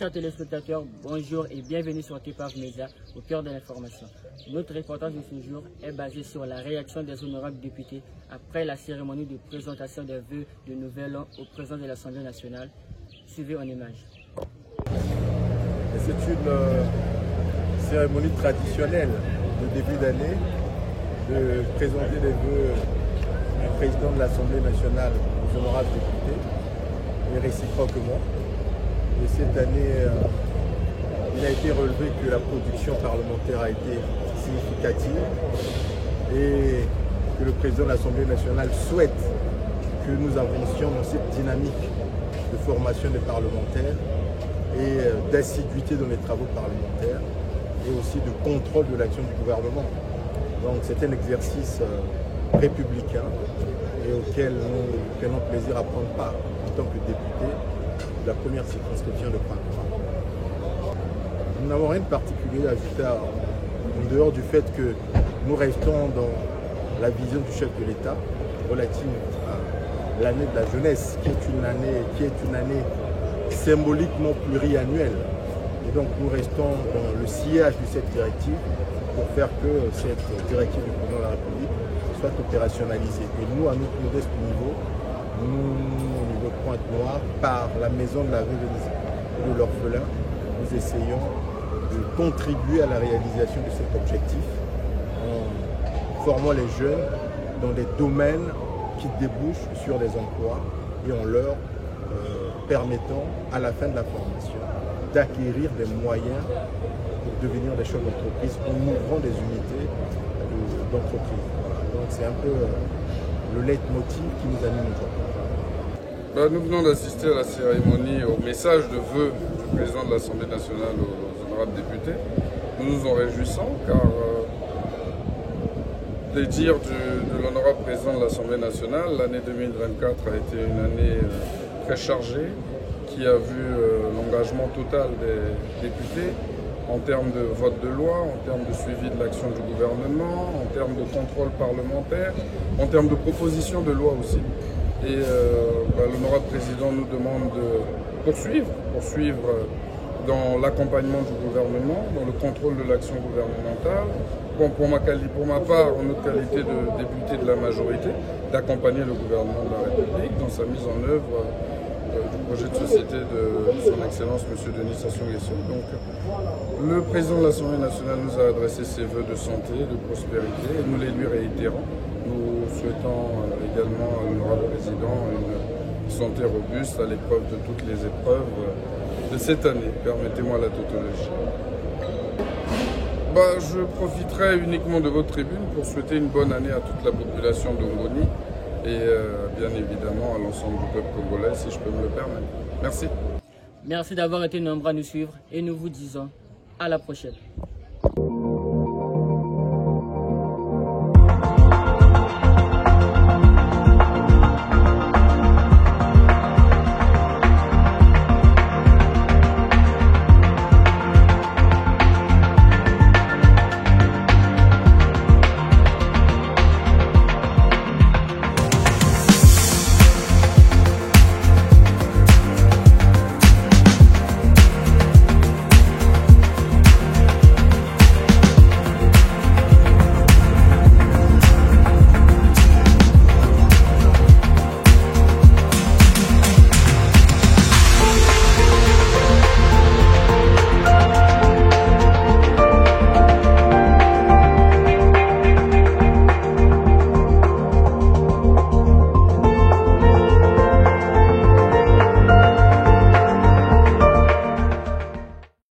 chers téléspectateurs, bonjour et bienvenue sur TPAV Média, au cœur de l'information. Notre reportage de ce jour est basé sur la réaction des honorables députés après la cérémonie de présentation des vœux de nouvel an au président de l'Assemblée nationale. Suivez en images. C'est une cérémonie traditionnelle de début d'année de présenter les vœux du président de l'Assemblée nationale aux honorables députés et réciproquement. Et cette année, il a été relevé que la production parlementaire a été significative et que le président de l'Assemblée nationale souhaite que nous avancions dans cette dynamique de formation des parlementaires et d'assiduité dans les travaux parlementaires et aussi de contrôle de l'action du gouvernement. Donc c'est un exercice républicain et auquel nous prenons plaisir à prendre part en tant que députés de la première circonscription de Printemps. Nous n'avons rien de particulier à ajouter en dehors du fait que nous restons dans la vision du chef de l'État relative à l'année de la jeunesse, qui est une année symboliquement pluriannuelle. Et donc nous restons dans le sillage de cette directive pour faire que cette directive du président de la République soit opérationnalisée. Et nous, à notre modeste niveau, nous, au niveau de Pointe-Noire, par la maison de la veuve et de l'orphelin, nous essayons de contribuer à la réalisation de cet objectif en formant les jeunes dans des domaines qui débouchent sur des emplois et en leur permettant, à la fin de la formation, d'acquérir des moyens pour devenir des chefs d'entreprise en ouvrant des unités d'entreprise. Voilà. Donc c'est un peu le leitmotiv qui nous anime aujourd'hui. Nous venons d'assister à la cérémonie, au message de vœux du président de l'Assemblée nationale aux honorables députés. Nous nous en réjouissons car les dires de l'honorable président de l'Assemblée nationale, l'année 2024 a été une année très chargée qui a vu l'engagement total des députés en termes de vote de loi, en termes de suivi de l'action du gouvernement, en termes de contrôle parlementaire, en termes de propositions de loi aussi. Et l'honorable président nous demande de poursuivre dans l'accompagnement du gouvernement, dans le contrôle de l'action gouvernementale. Bon, pour ma part, en notre qualité de député de la majorité, d'accompagner le gouvernement de la République dans sa mise en œuvre du projet de société de son Excellence M. Denis Sassou Nguesso. Donc, le président de l'Assemblée nationale nous a adressé ses vœux de santé, de prospérité, et nous les lui réitérons. Nous souhaitons également à l'honorable président une santé robuste à l'épreuve de toutes les épreuves de cette année. Permettez-moi la tautologie. Je profiterai uniquement de votre tribune pour souhaiter une bonne année à toute la population d'Ongoni et bien évidemment à l'ensemble du peuple congolais, si je peux me le permettre. Merci. Merci d'avoir été nombreux à nous suivre et nous vous disons à la prochaine.